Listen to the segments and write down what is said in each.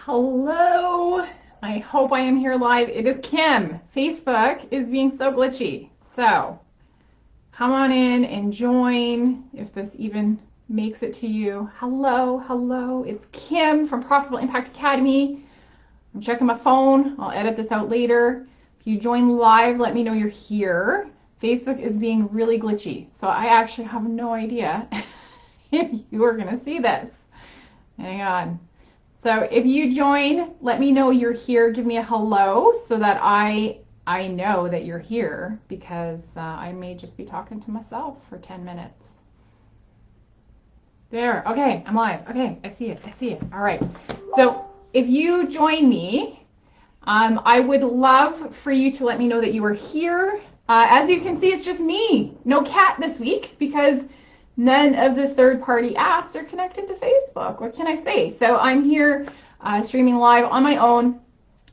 Hello. I hope I am here live. It is Kim. Facebook is being so glitchy. So come on in and join if this even makes it to you. Hello. It's Kim from Profitable Impact Academy. I'm checking my phone. I'll edit this out later. If you join live, let me know you're here. Facebook is being really glitchy. So I actually have no idea if you are going to see this. Hang on. So if you join, let me know you're here. Give me a hello so that I know that you're here, because I may just be talking to myself for 10 minutes. There. Okay, I'm live. Okay, I see it. All right. So if you join me, I would love for you to let me know that you are here. As you can see, it's just me. No cat this week because none of the third-party apps are connected to Facebook. What can I say? So I'm here streaming live on my own.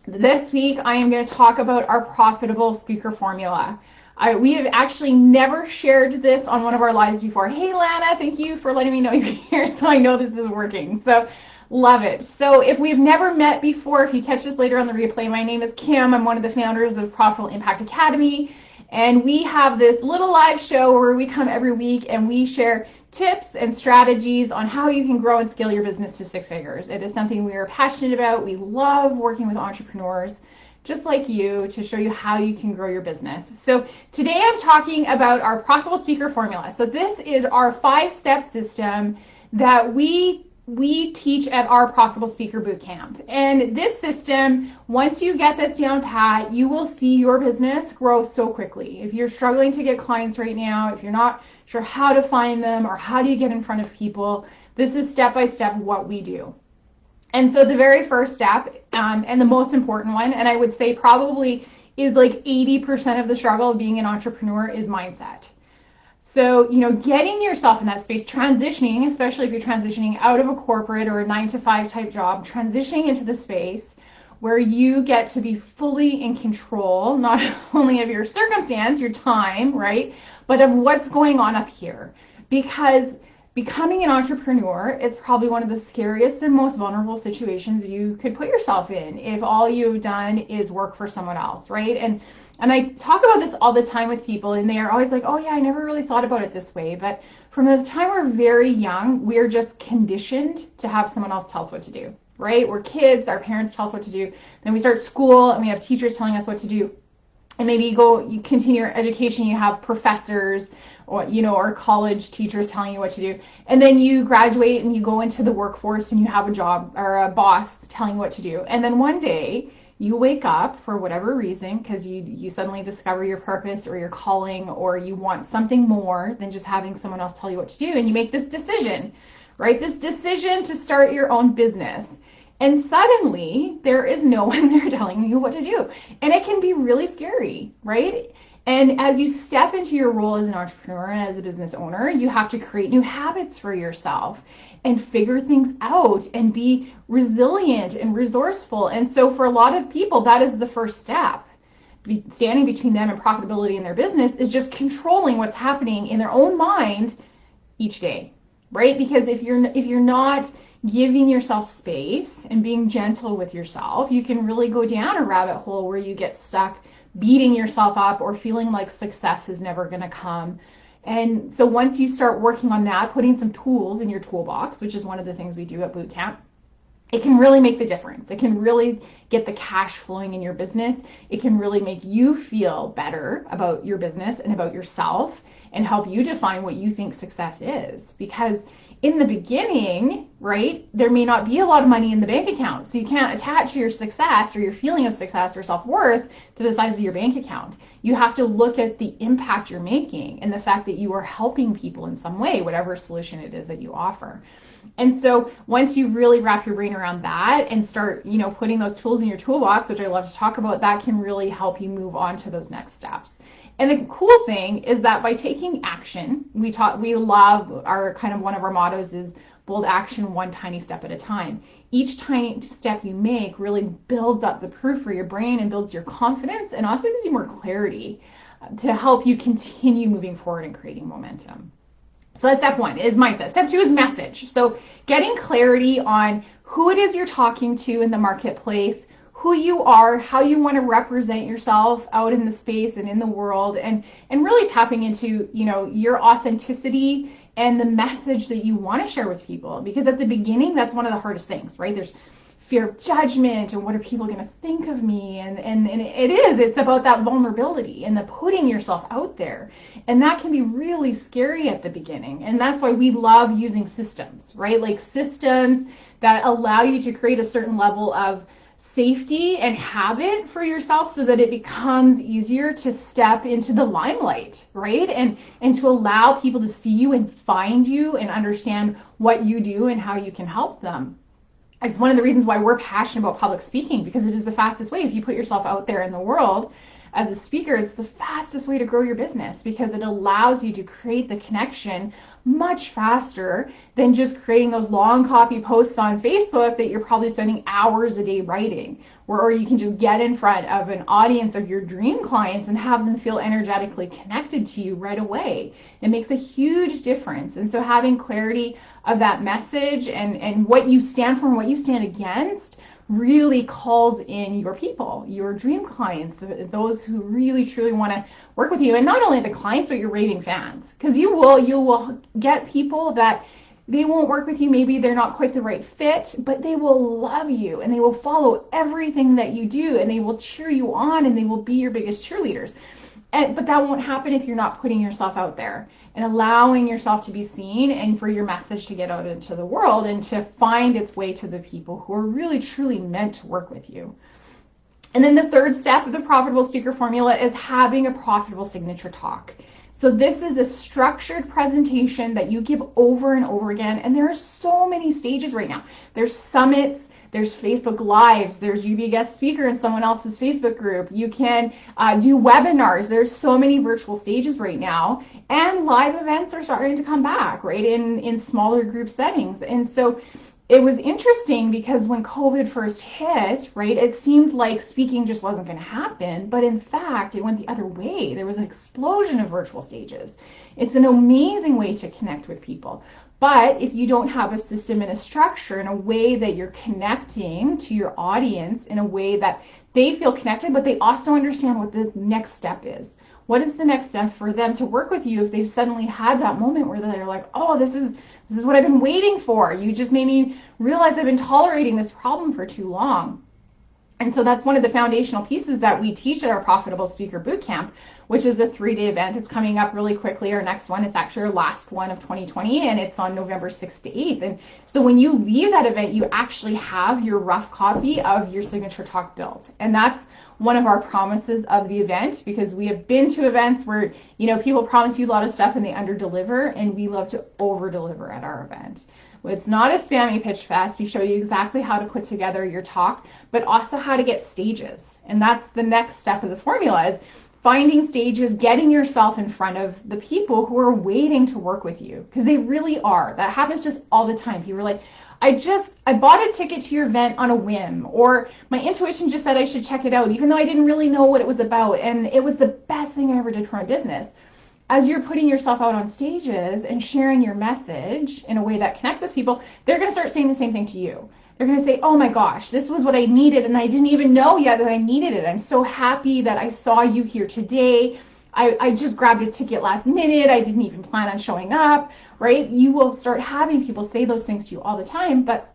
This week, I am going to talk about our profitable speaker formula. We have actually never shared this on one of our lives before. Hey, Lana, thank you for letting me know you're here so I know this is working. So love it. So if we've never met before, if you catch this later on the replay, my name is Kim. I'm one of the founders of Profitable Impact Academy. And we have this little live show where we come every week and we share tips and strategies on how you can grow and scale your business to 6 figures. It is something we are passionate about. We love working with entrepreneurs just like you to show you how you can grow your business. So today I'm talking about our profitable speaker formula. So this is our 5-step system that we teach at our Profitable Speaker Bootcamp. And this system, once you get this down pat, you will see your business grow so quickly. If you're struggling to get clients right now, if you're not sure how to find them or how do you get in front of people, this is step-by-step what we do. And so the very first step, and the most important one, and I would say probably is like 80% of the struggle of being an entrepreneur, is mindset. So, getting yourself in that space, transitioning, especially if you're transitioning out of a corporate or a 9-to-5 type job, transitioning into the space where you get to be fully in control, not only of your circumstance, your time, right, but of what's going on up here. Because becoming an entrepreneur is probably one of the scariest and most vulnerable situations you could put yourself in if all you've done is work for someone else, right? And I talk about this all the time with people, and they are always like, oh yeah, I never really thought about it this way. But from the time we're very young, we're just conditioned to have someone else tell us what to do, right? We're kids, our parents tell us what to do. Then we start school and we have teachers telling us what to do. And maybe you continue your education, you have professors or college teachers telling you what to do. And then you graduate and you go into the workforce and you have a job or a boss telling you what to do. And then one day you wake up for whatever reason, because you suddenly discover your purpose or your calling, or you want something more than just having someone else tell you what to do, and you make this decision, right? This decision to start your own business. And suddenly there is no one there telling you what to do. And it can be really scary, right? And as you step into your role as an entrepreneur and as a business owner, you have to create new habits for yourself and figure things out and be resilient and resourceful. And so for a lot of people, that is the first step. Standing between them and profitability in their business is just controlling what's happening in their own mind each day, right? Because if you're not giving yourself space and being gentle with yourself, you can really go down a rabbit hole where you get stuck beating yourself up or feeling like success is never going to come. And so once you start working on that, putting some tools in your toolbox, which is one of the things we do at Bootcamp, it can really make the difference. It can really get the cash flowing in your business. It can really make you feel better about your business and about yourself and help you define what you think success is. Because in the beginning, right, there may not be a lot of money in the bank account. So you can't attach your success or your feeling of success or self-worth to the size of your bank account. You have to look at the impact you're making and the fact that you are helping people in some way, whatever solution it is that you offer. And so once you really wrap your brain around that and start, putting those tools in your toolbox, which I love to talk about, that can really help you move on to those next steps. And the cool thing is that by taking action, we love our one of our mottos is bold action, one tiny step at a time. Each tiny step you make really builds up the proof for your brain and builds your confidence and also gives you more clarity to help you continue moving forward and creating momentum. So that's step one, is mindset. Step two is message. So getting clarity on who it is you're talking to in the marketplace, who you are, how you want to represent yourself out in the space and in the world, and really tapping into, your authenticity and the message that you want to share with people. Because at the beginning, that's one of the hardest things, right? There's fear of judgment and what are people going to think of me, and it's about that vulnerability and the putting yourself out there, and that can be really scary at the beginning. And that's why we love using systems, right? Like systems that allow you to create a certain level of safety and habit for yourself so that it becomes easier to step into the limelight, right? And to allow people to see you and find you and understand what you do and how you can help them. It's one of the reasons why we're passionate about public speaking, because it is the fastest way. If you put yourself out there in the world as a speaker, it's the fastest way to grow your business, because it allows you to create the connection much faster than just creating those long copy posts on Facebook that you're probably spending hours a day writing, or you can just get in front of an audience of your dream clients and have them feel energetically connected to you right away. It makes a huge difference. And so having clarity of that message and what you stand for and what you stand against really calls in your people, your dream clients, those who really truly want to work with you. And not only the clients, but your raving fans, because you will get people that they won't work with you. Maybe they're not quite the right fit, but they will love you and they will follow everything that you do, and they will cheer you on, and they will be your biggest cheerleaders. But that won't happen if you're not putting yourself out there and allowing yourself to be seen, and for your message to get out into the world and to find its way to the people who are really truly meant to work with you. And then the third step of the Profitable Speaker Formula is having a profitable signature talk. So this is a structured presentation that you give over and over again. And there are so many stages right now. There's summits, there's Facebook Lives, there's you be a guest speaker in someone else's Facebook group. You can do webinars. There's so many virtual stages right now. And live events are starting to come back, right, in smaller group settings. And so it was interesting because when COVID first hit, right, it seemed like speaking just wasn't going to happen. But in fact, it went the other way. There was an explosion of virtual stages. It's an amazing way to connect with people. But if you don't have a system and a structure and a way that you're connecting to your audience in a way that they feel connected, but they also understand what the next step is. What is the next step for them to work with you if they've suddenly had that moment where they're like, oh, this is what I've been waiting for. You just made me realize I've been tolerating this problem for too long. And so that's one of the foundational pieces that we teach at our Profitable Speaker Bootcamp, which is a 3-day event. It's coming up really quickly. Our next one, it's actually our last one of 2020, and it's on November 6th to 8th. And so when you leave that event, you actually have your rough copy of your signature talk built. And that's one of our promises of the event, because we have been to events where, people promise you a lot of stuff and they underdeliver, and we love to over-deliver at our event. It's not a spammy pitch fest. We show you exactly how to put together your talk, but also how to get stages. And that's the next step of the formula, is finding stages, getting yourself in front of the people who are waiting to work with you, because they really are. That happens just all the time. People are like, I bought a ticket to your event on a whim, or my intuition just said I should check it out, even though I didn't really know what it was about, and it was the best thing I ever did for my business. As you're putting yourself out on stages and sharing your message in a way that connects with people, they're going to start saying the same thing to you. They're going to say, oh my gosh, this was what I needed, and I didn't even know yet that I needed it. I'm so happy that I saw you here today. I just grabbed a ticket last minute. I didn't even plan on showing up, right? You will start having people say those things to you all the time, but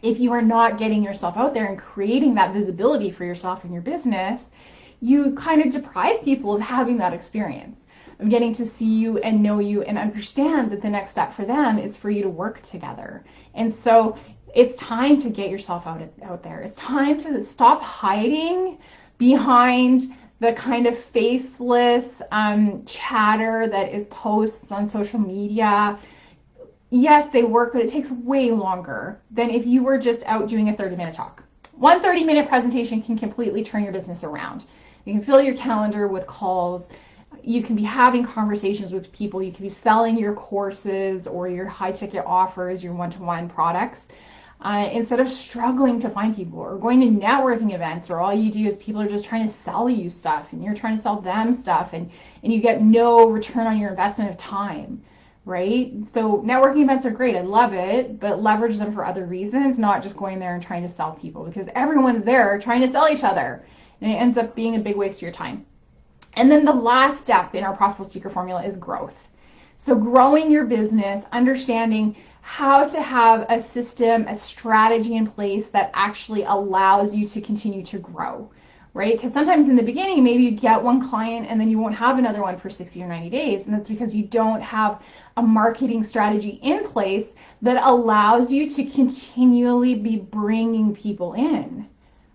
if you are not getting yourself out there and creating that visibility for yourself and your business, you kind of deprive people of having that experience, of getting to see you and know you and understand that the next step for them is for you to work together. And so it's time to get yourself out there. It's time to stop hiding behind the kind of faceless chatter that is posts on social media. Yes, they work, but it takes way longer than if you were just out doing a 30-minute talk. One 30-minute presentation can completely turn your business around. You can fill your calendar with calls. You can be having conversations with people. You can be selling your courses or your high-ticket offers, your one-to-one products, instead of struggling to find people or going to networking events where all you do is people are just trying to sell you stuff and you're trying to sell them stuff, and you get no return on your investment of time, right? So networking events are great. I love it, but leverage them for other reasons, not just going there and trying to sell people, because everyone's there trying to sell each other. And it ends up being a big waste of your time. And then the last step in our profitable speaker formula is growth. So growing your business, understanding how to have a system, a strategy in place that actually allows you to continue to grow, right? Because sometimes in the beginning, maybe you get one client and then you won't have another one for 60 or 90 days. And that's because you don't have a marketing strategy in place that allows you to continually be bringing people in,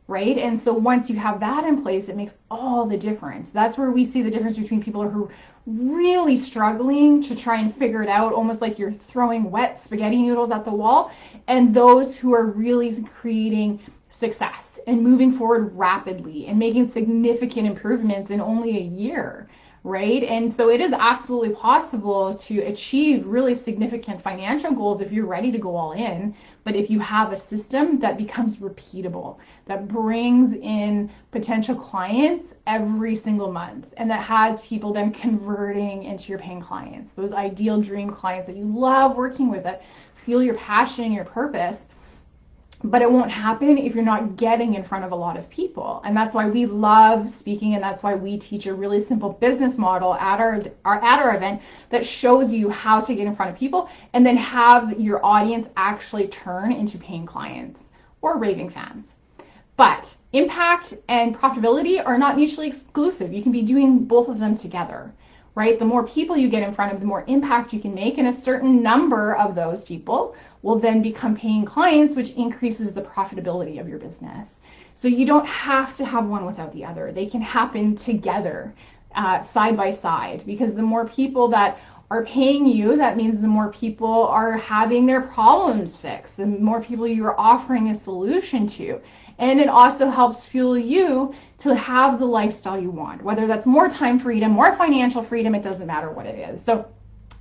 right? And so once you have that in place, it makes all the difference. That's where we see the difference between people who are really struggling to try and figure it out, almost like you're throwing wet spaghetti noodles at the wall, and those who are really creating success and moving forward rapidly and making significant improvements in only a year, right? And so it is absolutely possible to achieve really significant financial goals if you're ready to go all in, but if you have a system that becomes repeatable, that brings in potential clients every single month, and that has people then converting into your paying clients, those ideal dream clients that you love working with, that feel your passion and your purpose. But it won't happen if you're not getting in front of a lot of people. And that's why we love speaking, and that's why we teach a really simple business model at our event that shows you how to get in front of people and then have your audience actually turn into paying clients or raving fans. But impact and profitability are not mutually exclusive. You can be doing both of them together, right? The more people you get in front of, the more impact you can make, and a certain number of those people will then become paying clients, which increases the profitability of your business. So you don't have to have one without the other. They can happen together, side by side, because the more people that are paying you, that means the more people are having their problems fixed, the more people you're offering a solution to. And it also helps fuel you to have the lifestyle you want, whether that's more time freedom, more financial freedom, it doesn't matter what it is. So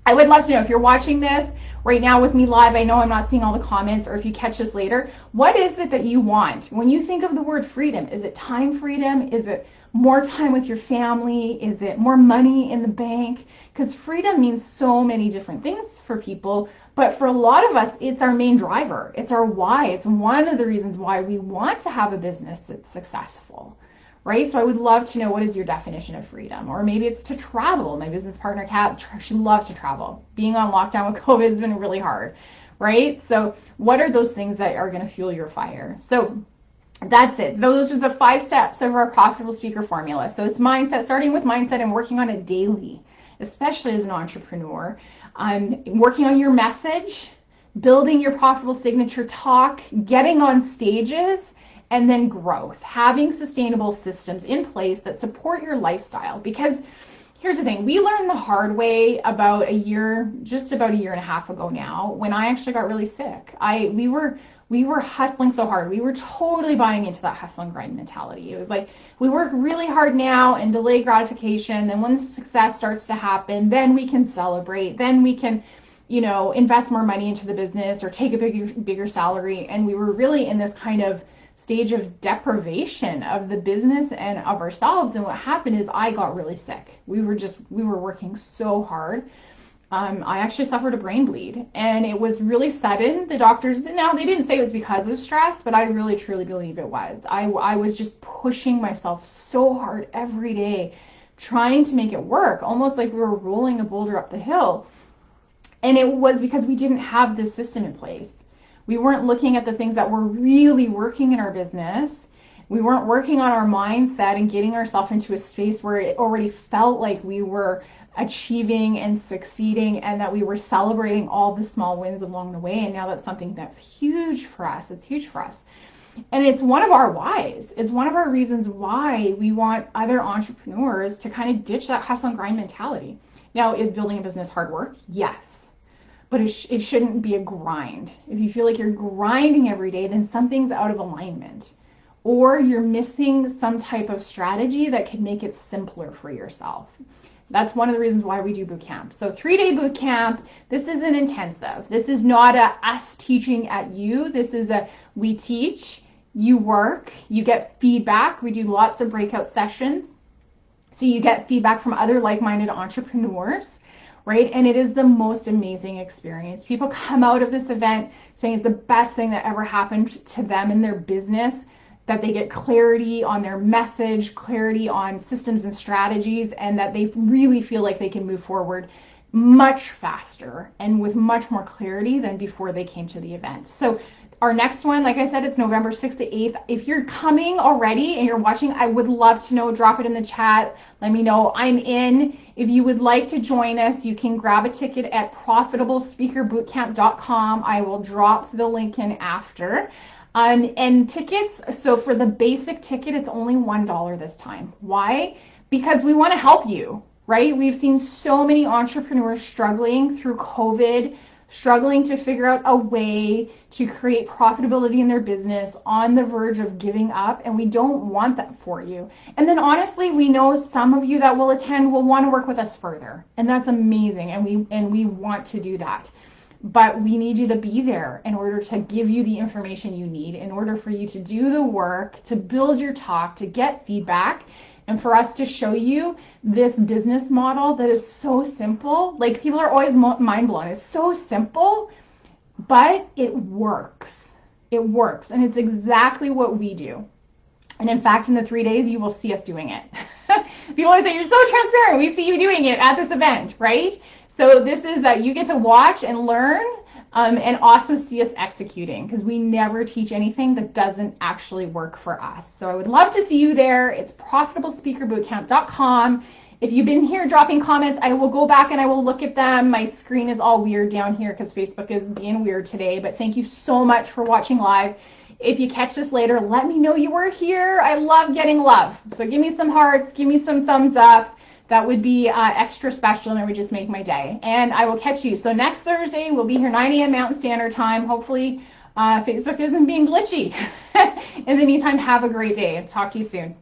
I would love to know, if you're watching this right now with me live, I know I'm not seeing all the comments, or if you catch this later, what is it that you want? When you think of the word freedom, is it time freedom? Is it more time with your family? Is it more money in the bank? Because freedom means so many different things for people, but for a lot of us, it's our main driver. It's our why. It's one of the reasons why we want to have a business that's successful, right? So I would love to know, what is your definition of freedom? Or maybe it's to travel. My business partner, Kat, she loves to travel. Being on lockdown with COVID has been really hard, right? So what are those things that are going to fuel your fire? So that's it. Those are the 5 steps of our profitable speaker formula. So it's mindset, starting with mindset and working on it daily, especially as an entrepreneur. Working on your message, building your profitable signature talk, getting on stages, and then growth, having sustainable systems in place that support your lifestyle. Because here's the thing, we learned the hard way about just about a year and a half ago now, when I actually got really sick. We were hustling so hard. We were totally buying into that hustle and grind mentality. It was like, we work really hard now and delay gratification. Then when the success starts to happen, then we can celebrate. Then we can, invest more money into the business or take a bigger salary. And we were really in this kind of stage of deprivation of the business and of ourselves. And what happened is I got really sick. We were working so hard. I actually suffered a brain bleed, and it was really sudden. The doctors, now they didn't say it was because of stress, but I really truly believe it was. I was just pushing myself so hard every day, trying to make it work, almost like we were rolling a boulder up the hill. And it was because we didn't have this system in place. We weren't looking at the things that were really working in our business. We weren't working on our mindset and getting ourselves into a space where it already felt like we were achieving and succeeding, and that we were celebrating all the small wins along the way. And now that's something that's huge for us. It's huge for us. And it's one of our whys. It's one of our reasons why we want other entrepreneurs to kind of ditch that hustle and grind mentality. Now, is building a business hard work? Yes. But it shouldn't be a grind. If you feel like you're grinding every day, then something's out of alignment. Or you're missing some type of strategy that could make it simpler for yourself. That's one of the reasons why we do boot camp. So 3-day boot camp. This is an intensive. This is not us teaching at you. This is we teach, you work, you get feedback. We do lots of breakout sessions. So you get feedback from other like-minded entrepreneurs, right? And it is the most amazing experience. People come out of this event saying it's the best thing that ever happened to them in their business, that they get clarity on their message, clarity on systems and strategies, and that they really feel like they can move forward much faster and with much more clarity than before they came to the event. So our next one, like I said, it's November 6th to 8th. If you're coming already and you're watching, I would love to know. Drop it in the chat. Let me know. I'm in. If you would like to join us, you can grab a ticket at profitablespeakerbootcamp.com. I will drop the link in after. And tickets, so for the basic ticket, it's only $1 this time. Why? Because we want to help you, right? We've seen so many entrepreneurs struggling through COVID, struggling to figure out a way to create profitability in their business, on the verge of giving up, and we don't want that for you. And then honestly, we know some of you that will attend will want to work with us further, and that's amazing, and we want to do that. But we need you to be there in order to give you the information you need, in order for you to do the work, to build your talk, to get feedback, and for us to show you this business model that is so simple. Like, people are always mind blown. It's so simple, but it works. It works, and it's exactly what we do. And in fact, in the 3 days, you will see us doing it. People always say, you're so transparent. We see you doing it at this event, right? So this is that you get to watch and learn, and also see us executing, because we never teach anything that doesn't actually work for us. So I would love to see you there. It's profitablespeakerbootcamp.com. If you've been here dropping comments, I will go back and I will look at them. My screen is all weird down here because Facebook is being weird today, but thank you so much for watching live. If you catch this later, let me know you were here. I love getting love. So give me some hearts, give me some thumbs up. That would be extra special, and it would just make my day. And I will catch you. So next Thursday, we'll be here 9 a.m. Mountain Standard Time. Hopefully, Facebook isn't being glitchy. In the meantime, have a great day, and talk to you soon.